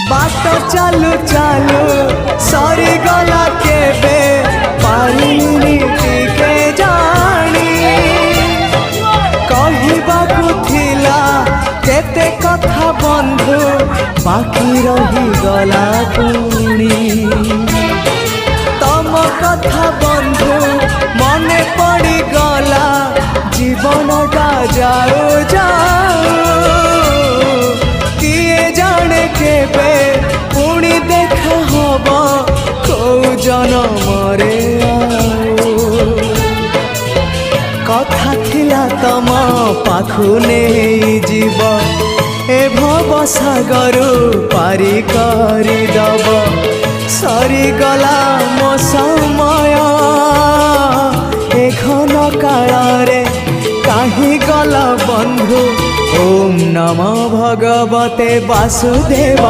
बाट चालू चालू सरी गला केबे पारिनी टिके जानी कहिबाकु थिला केते कथा बंधु बाकी रही गला पुणी तम कथा बंधु मने पड़ी गला जीवनटा जाओ जाओ किए जाने केबे पुणी देखा हब कौ जनमरे कथा थिला तम पाखु नहीं जीव ए भव सागर पारी करी दब सरी गला मो समय ए घन काल रे काहि गला बंधु ओम नमो भगवते वासुदेव